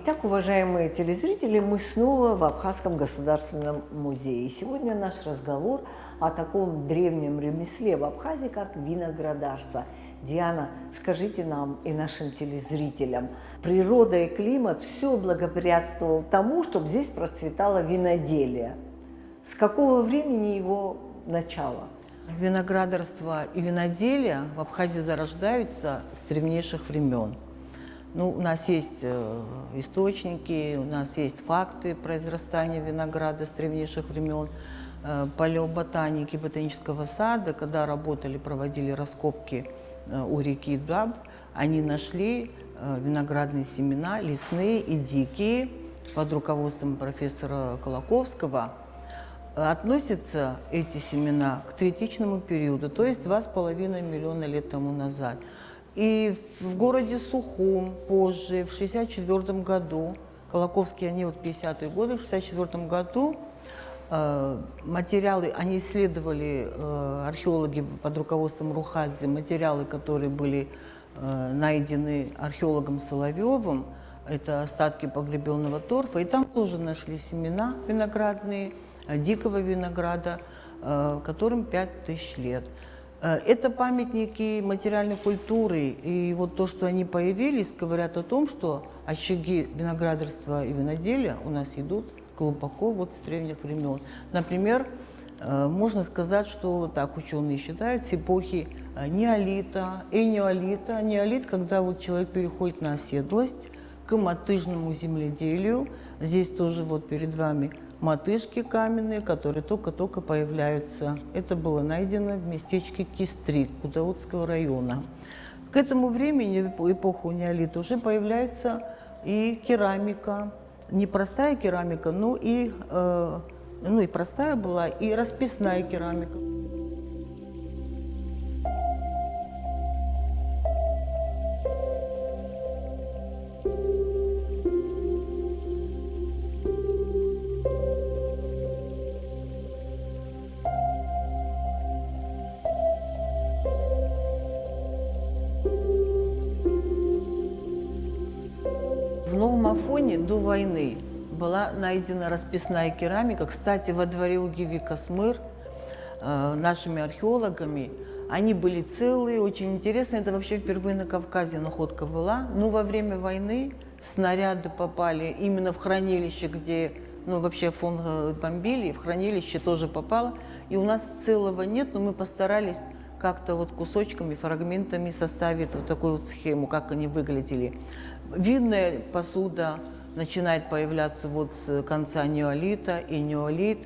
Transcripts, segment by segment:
Итак, уважаемые телезрители, мы снова в Абхазском государственном музее. Сегодня наш разговор о таком древнем ремесле в Абхазии, как виноградарство. Диана, скажите нам и нашим телезрителям, природа и климат все благоприятствовал тому, чтобы здесь процветало виноделие. С какого времени его начало? Виноградарство и виноделие в Абхазии зарождаются с древнейших времен. Ну, у нас есть источники, у нас есть факты произрастания винограда с древнейших времен. Палеоботаники ботанического сада, когда работали, проводили раскопки у реки Даб, они нашли виноградные семена, лесные и дикие, под руководством профессора Колоковского. Относятся эти семена к третичному периоду, то есть 2,5 миллиона лет тому назад. И в городе Сухум позже, в 1964 году, Колоковские, они вот 50-е годы, в 1964 году материалы, они исследовали, археологи под руководством Рухадзе, материалы, которые были найдены археологом Соловьевым, это остатки погребенного торфа, и там тоже нашли семена виноградные, дикого винограда, которым 5000 лет. Это памятники материальной культуры, и вот то, что они появились, говорят о том, что очаги виноградарства и виноделия у нас идут глубоко вот с древних времен. Например, можно сказать, что так ученые считают, с эпохи неолита, энеолита. Неолит, когда вот человек переходит на оседлость к мотыжному земледелию. Здесь тоже вот перед вами мотыжки каменные, которые только-только появляются. Это было найдено в местечке Кистрик Кутаутского района. К этому времени, в эпоху неолита, уже появляется и керамика. Не простая керамика, но и простая была, и расписная керамика. В Новом Афоне до войны была найдена расписная керамика. Кстати, во дворе у Гиви Касмыр нашими археологами они были целые, очень интересные. Это вообще впервые на Кавказе находка была. Но во время войны снаряды попали именно в хранилище, где вообще Афон бомбили, и в хранилище тоже попало. И у нас целого нет, но мы постарались как-то вот кусочками, фрагментами составить вот такую вот схему, как они выглядели. Винная посуда начинает появляться вот с конца неолита и неолит.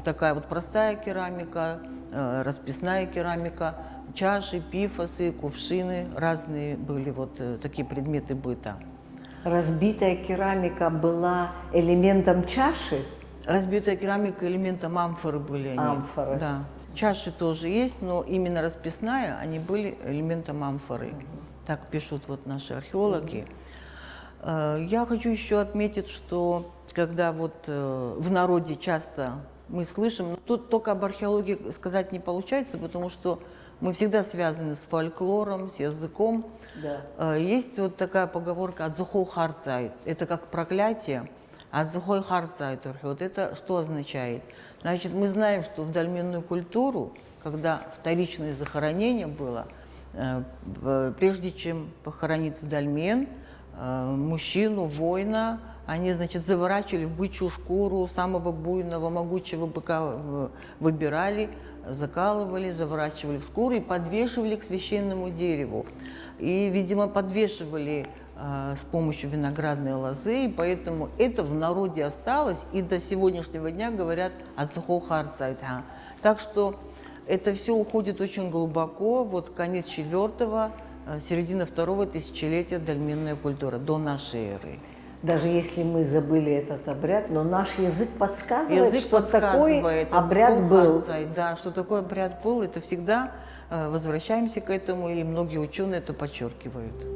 Такая вот простая керамика, расписная керамика, чаши, пифосы, кувшины, разные были вот такие предметы быта. Разбитая керамика была элементом чаши? Разбитая керамика элементом амфоры были они. Амфоры. Да. Чаши тоже есть, но именно расписная, они были элементом амфоры. Так пишут вот наши археологи. Я хочу еще отметить, что когда вот в народе часто мы слышим, тут только об археологии сказать не получается, потому что мы всегда связаны с фольклором, с языком. Да. Есть вот такая поговорка «адзухой харцайт», это как проклятие. «Адзухой харцайт», вот это что означает? Значит, мы знаем, что в дольменную культуру, когда вторичное захоронение было, прежде чем похоронить в дольмен мужчину, воина, они, значит, заворачивали в бычью шкуру самого буйного, могучего быка, выбирали, закалывали, заворачивали в шкуру и подвешивали к священному дереву. И, видимо, подвешивали с помощью виноградной лозы, и поэтому это в народе осталось, и до сегодняшнего дня говорят «ацухо харцайт». Так что это все уходит очень глубоко, вот конец 4-го, середина 2-го тысячелетия дольменная культура, до нашей эры. Даже если мы забыли этот обряд, но наш язык подсказывает, что такой обряд был. Да, что такой обряд был, это всегда возвращаемся к этому, и многие ученые это подчеркивают.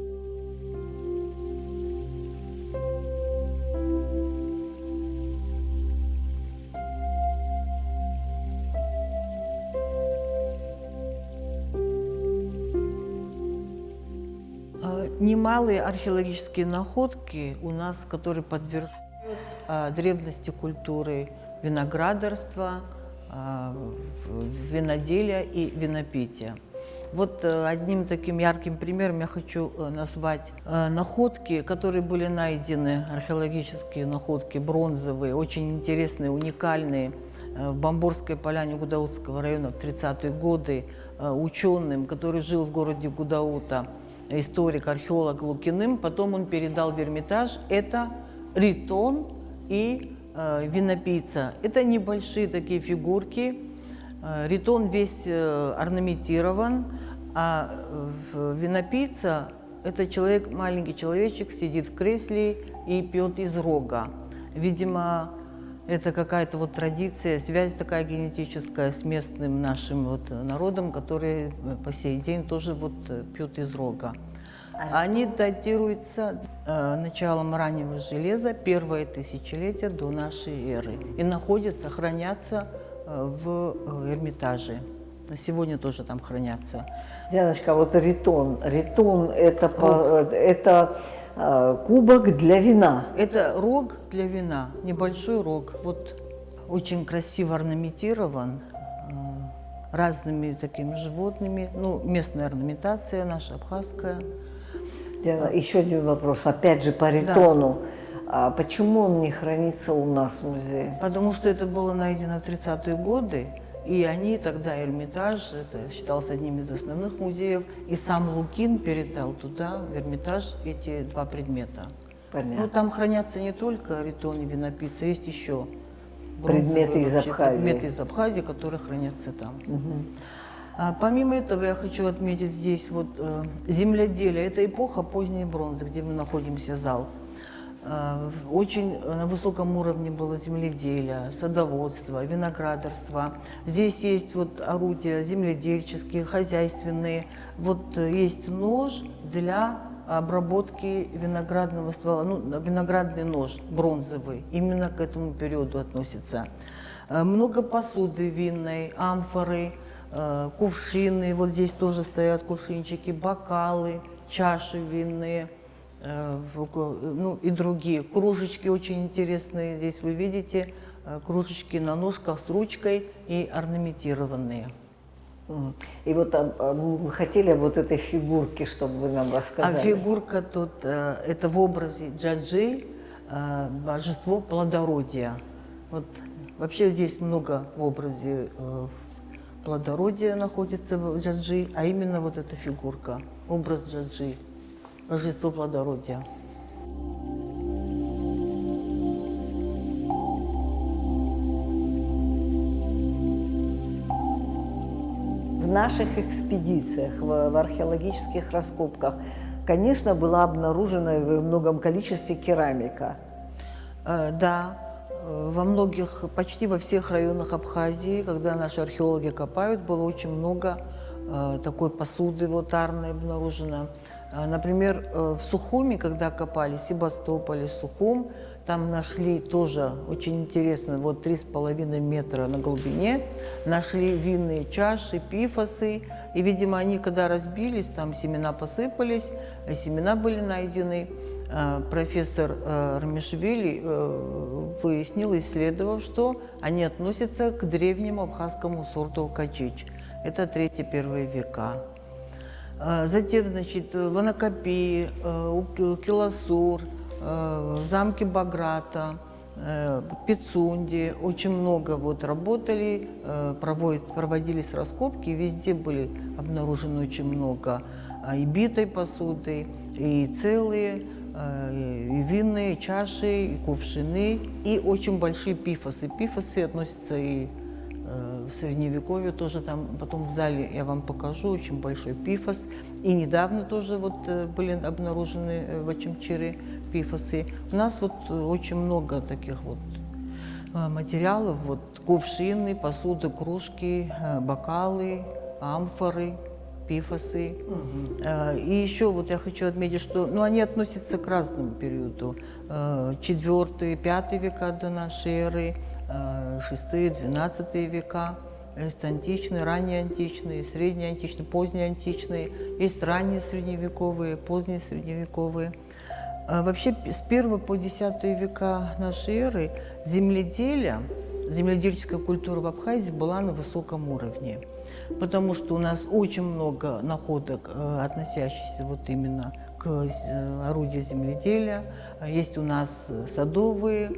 немалые археологические находки у нас, которые подтверждают древности культуры виноградарства, виноделия и винопития. Вот одним таким ярким примером я хочу назвать находки, которые были найдены, археологические находки бронзовые, очень интересные, уникальные, в Бамборской поляне Гудаутского района в 30-е годы ученым, который жил в городе Гудаута, историк, археолог Лукиным. Потом он передал в Эрмитаж. Это ритон и винопийца. Это небольшие такие фигурки. Ритон весь орнаментирован, а винопийца – это человек, маленький человечек, сидит в кресле и пьет из рога. Видимо, это какая-то вот традиция, связь такая генетическая с местным нашим вот народом, который по сей день тоже вот пьют из рога. Они датируются началом раннего железа, первое тысячелетие до нашей эры, и находятся, хранятся в Эрмитаже. Сегодня тоже там хранятся. Дианочка, вот ритон. Ритон – это кубок для вина. Это рог для вина, небольшой рог. Вот очень красиво орнаментирован разными такими животными. Ну, местная орнаментация наша, абхазская. Диана, еще один вопрос, опять же по ритону. Да. Почему он не хранится у нас в музее? Потому что это было найдено в 30-е годы. И они тогда, Эрмитаж, это считалось одним из основных музеев, и сам Лукин передал туда, в Эрмитаж, эти два предмета. Понятно. Ну, там хранятся не только ритон и винопийца, есть еще предметы из Абхазии. Предметы из Абхазии, которые хранятся там. Угу. Помимо этого, я хочу отметить здесь вот земледелие. Это эпоха поздней бронзы, где мы находимся, зал. Очень на высоком уровне было земледелие, садоводство, виноградарство. Здесь есть вот орудия земледельческие, хозяйственные. Вот есть нож для обработки виноградного ствола, ну, виноградный нож бронзовый, именно к этому периоду относится. Много посуды винной, амфоры, кувшины, вот здесь тоже стоят кувшинчики, бокалы, чаши винные. Ну и другие. Кружечки очень интересные. Здесь вы видите кружечки на ножках с ручкой и орнаментированные. И вот мы хотели вот этой фигурки, чтобы вы нам рассказали. А фигурка тут, это в образе Джаджи, божество плодородия. Вот вообще здесь много в образе плодородия находится в Джаджи, а именно вот эта фигурка, образ Джаджи. Божество плодородия. В наших экспедициях, в археологических раскопках, конечно, была обнаружена в многом количестве керамика. Да, во многих, почти во всех районах Абхазии, когда наши археологи копают, было очень много такой посуды вотарной обнаружено. Например, в Сухуми, когда копали, в Севастополе, Сухум, там нашли тоже очень интересно, вот 3,5 метра на глубине, нашли винные чаши, пифосы, и, видимо, они, когда разбились, там семена посыпались, семена были найдены. Профессор Рамишвили выяснил, исследовав, что они относятся к древнему абхазскому сорту качич. Это 3-1 века. Затем, значит, в Анакапии, у Киласур, в замке Баграта, Пицунде очень много вот работали, проводились раскопки, везде были обнаружены очень много и битой посуды, и целые, и винные чаши, и кувшины, и очень большие пифосы. Пифосы относятся и в Средневековье, тоже там потом в зале я вам покажу, очень большой пифос. И недавно тоже вот были обнаружены в Ачимчире пифосы. У нас вот очень много таких вот материалов, вот кувшины, посуды, кружки, бокалы, амфоры, пифосы. И еще вот я хочу отметить, что они относятся к разному периоду. 4-5 века до нашей эры, 6-12 века. есть античные, раннеантичные, среднеантичные, позднеантичные, есть ранние средневековые, поздние средневековые. Вообще с 1 по 10 века нашей эры земледельческая культура в Абхазии была на высоком уровне, потому что у нас очень много находок, относящихся вот именно к орудию земледелия. Есть у нас садовые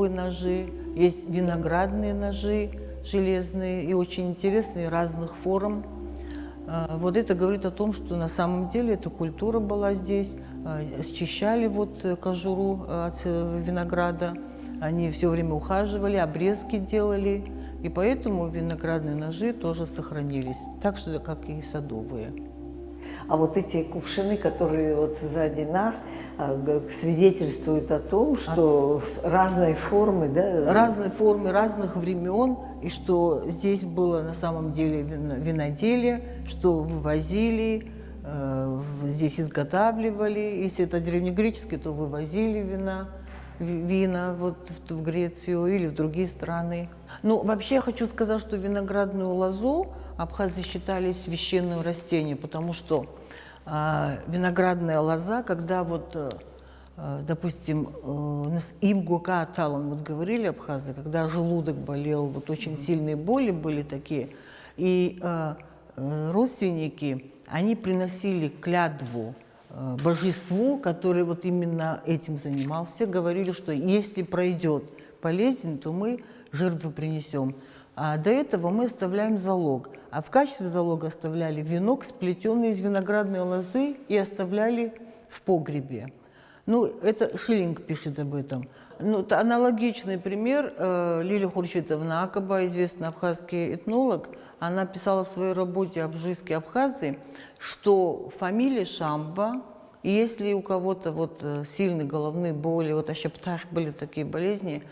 ножи, есть виноградные ножи железные и очень интересные разных форм. Вот это говорит о том, что на самом деле эта культура была здесь. Счищали вот кожуру от винограда, они все время ухаживали, обрезки делали, и поэтому виноградные ножи тоже сохранились, так же, как и садовые. А вот эти кувшины, которые вот сзади нас, свидетельствуют о том, что разные формы, да? Разные формы, разных времен, и что здесь было на самом деле виноделие, что вывозили, здесь изготавливали. Если это древнегреческий, то вывозили вина вот в Грецию или в другие страны. Ну, вообще я хочу сказать, что виноградную лозу абхазы считали священным растением, потому что виноградная лоза, когда вот, допустим, имгука аталон, вот говорили абхазы, когда желудок болел, вот очень сильные боли были такие, и родственники, они приносили клятву божеству, который вот именно этим занимался, говорили, что если пройдет болезнь, то мы жертву принесем. А до этого мы оставляем залог. А в качестве залога оставляли венок, сплетенный из виноградной лозы, и оставляли в погребе. Ну, это Шиллинг пишет об этом. Ну, это аналогичный пример. Лилия Хуршитовна Акаба, известный абхазский этнолог, она писала в своей работе об жизни Абхазии, что фамилия Шамба, и если у кого-то вот сильные головные боли, вот ащептах были такие болезни,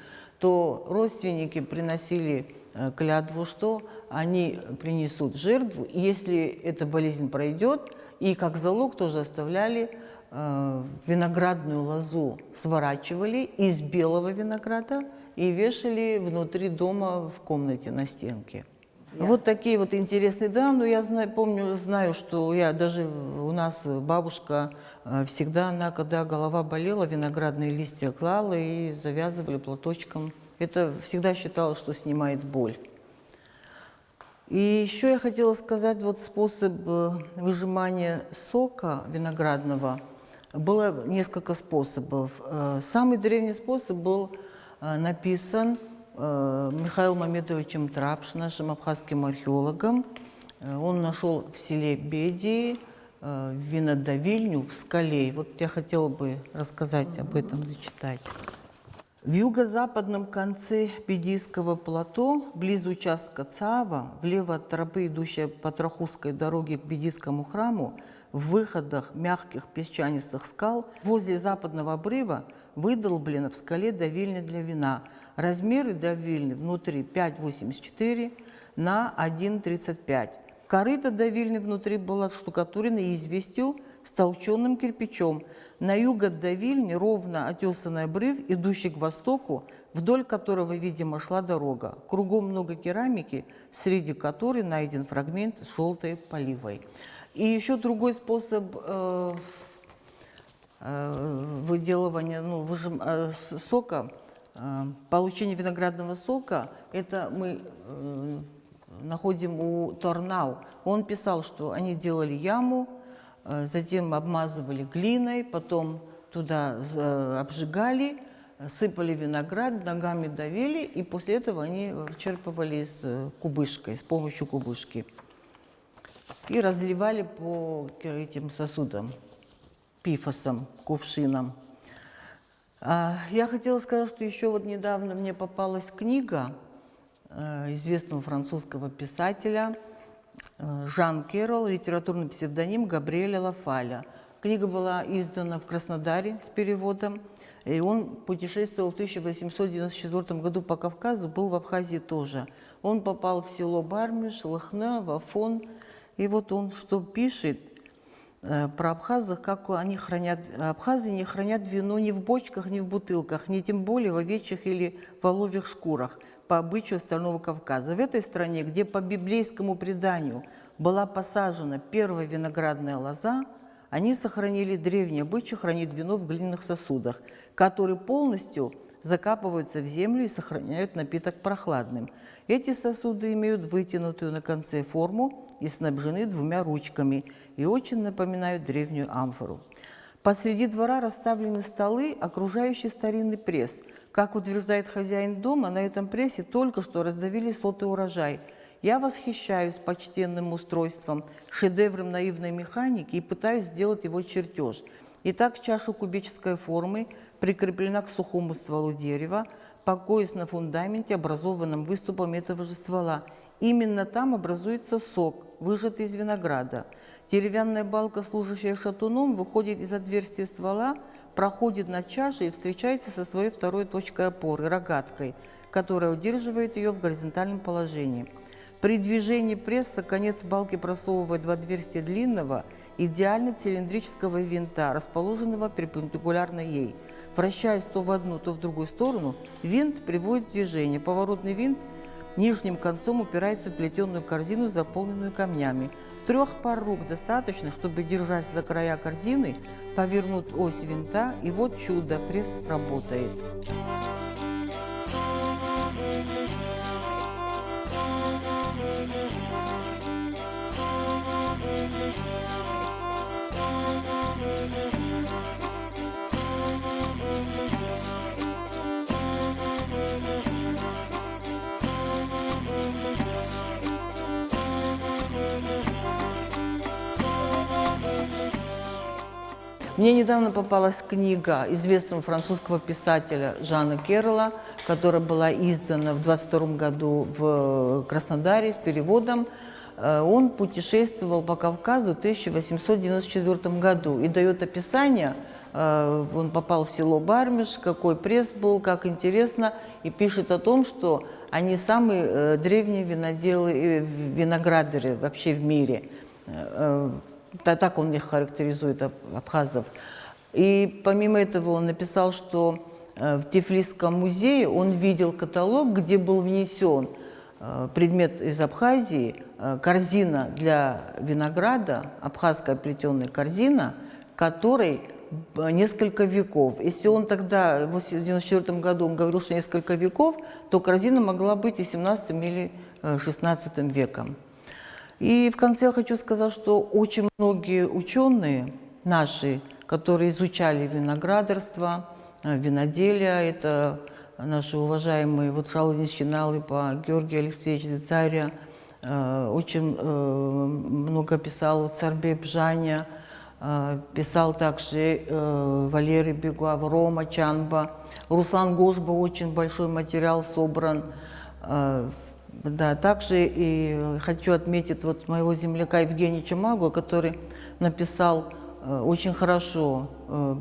то родственники приносили клятву, что они принесут жертву, и если эта болезнь пройдет, и как залог тоже оставляли виноградную лозу, сворачивали из белого винограда и вешали внутри дома в комнате на стенке. Вот такие вот интересные, да, но я знаю, что у нас бабушка всегда, она, когда голова болела, виноградные листья клала и завязывали платочком. Это всегда считалось, что снимает боль. И еще я хотела сказать, вот способ выжимания сока виноградного. Было несколько способов. Самый древний способ был написан Михаилом Мамедовичем Трапш, нашим абхазским археологом. Он нашел в селе Бедии винодавильню в скале. Вот я хотела бы рассказать об этом, зачитать. В юго-западном конце Бедийского плато, близ участка Цаава, влево от тропы, идущей по Трахузской дороге к Бедийскому храму, в выходах мягких песчанистых скал, возле западного обрыва выдолблена в скале давильня для вина. Размеры давильни внутри 5,84 на 1,35. Корыто давильни внутри была штукатурена известью с толченым кирпичом. На юг от давильни ровно отесанный обрыв, идущий к востоку, вдоль которого, видимо, шла дорога. Кругом много керамики, среди которой найден фрагмент с желтой поливой. И еще другой способ выделывания сока, получения виноградного сока, это мы находим у Торнау. Он писал, что они делали яму, затем обмазывали глиной, потом туда обжигали, сыпали виноград, ногами давили, и после этого они черпывали с помощью кубышки. И разливали по этим сосудам, пифосам, кувшинам. Я хотела сказать, что еще вот недавно мне попалась книга известного французского писателя Жан Керол, литературный псевдоним Габриэля Лафаля. Книга была издана в Краснодаре с переводом, и он путешествовал в 1894 году по Кавказу, был в Абхазии тоже. Он попал в село Бармиш, Лахна, в Афон, и вот он что пишет. про абхазов, как они хранят. Абхазы не хранят вино ни в бочках, ни в бутылках, ни тем более в овечьих или воловьих шкурах, по обычаю остального Кавказа. В этой стране, где по библейскому преданию была посажена первая виноградная лоза, они сохранили древний обычай хранить вино в глиняных сосудах, которые полностью закапываются в землю и сохраняют напиток прохладным. Эти сосуды имеют вытянутую на конце форму и снабжены двумя ручками и очень напоминают древнюю амфору. Посреди двора расставлены столы, окружающие старинный пресс. Как утверждает хозяин дома, на этом прессе только что раздавили сотый урожай. Я восхищаюсь почтенным устройством, шедевром наивной механики и пытаюсь сделать его чертеж. Итак, чаша кубической формы прикреплена к сухому стволу дерева, покоясь на фундаменте, образованном выступом этого же ствола. Именно там образуется сок, выжатый из винограда. Деревянная балка, служащая шатуном, выходит из отверстия ствола, проходит над чашей и встречается со своей второй точкой опоры – рогаткой, которая удерживает ее в горизонтальном положении. При движении пресса конец балки просовывает в отверстие длинного, идеально цилиндрического винта, расположенного перпендикулярно ей. Вращаясь то в одну, то в другую сторону, винт приводит в движение. Поворотный винт нижним концом упирается в плетеную корзину, заполненную камнями. 3 пар рук достаточно, чтобы держать за края корзины, повернуть ось винта, и вот чудо, пресс работает. Мне недавно попалась книга известного французского писателя Жана Керрела, которая была издана в 1922 году в Краснодаре с переводом. Он путешествовал по Кавказу в 1894 году и дает описание. Он попал в село Бармиш, какой пресс был, как интересно, и пишет о том, что они самые древние виноделы, виноградарі вообще в мире. Так он их характеризует, абхазов. И помимо этого он написал, что в Тифлисском музее он видел каталог, где был внесен предмет из Абхазии, корзина для винограда, абхазская плетеная корзина, которой несколько веков. Если он тогда, в 1994 году, он говорил, что несколько веков, то корзина могла быть и 17 или 16 веком. И в конце я хочу сказать, что очень многие ученые наши, которые изучали виноградарство, виноделие, это наши уважаемые Шалунич Налыпа, Георгий Алексеевич Децаря, очень много писал Царбек Жаня, писал также Валерий Бегуав, Рома Чанба, Руслан Гошба, очень большой материал собран. Да, также и хочу отметить вот моего земляка Евгения Чамагу, который написал очень хорошо,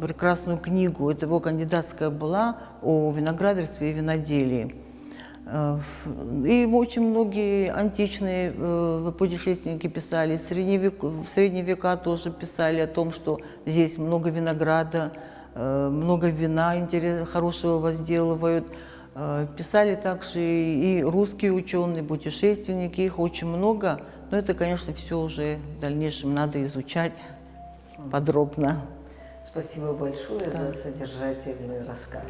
прекрасную книгу. Это его кандидатская была о виноградарстве и виноделии. И очень многие античные путешественники писали, в средние века тоже писали о том, что здесь много винограда, много вина хорошего возделывают. Писали также и русские ученые, путешественники, их очень много, но это, конечно, все уже в дальнейшем надо изучать подробно. Спасибо большое за содержательный рассказ.